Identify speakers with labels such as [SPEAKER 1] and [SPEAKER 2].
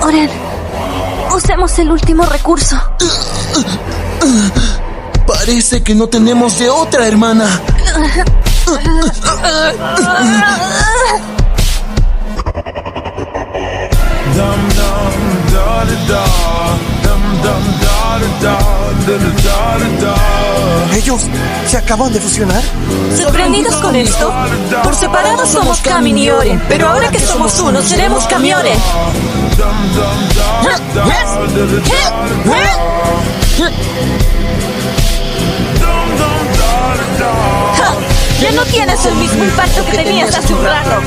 [SPEAKER 1] Oren, usemos el último recurso.
[SPEAKER 2] Parece que no tenemos de otra, hermana.
[SPEAKER 3] ¿Ellos se acaban de fusionar?
[SPEAKER 1] ¿Sorprendidos con esto? Por separado somos Kamin y Oren, pero ahora que somos uno, seremos Kamioren. ¡Ja! Ya no tienes el mismo impacto que tenías hace un rato.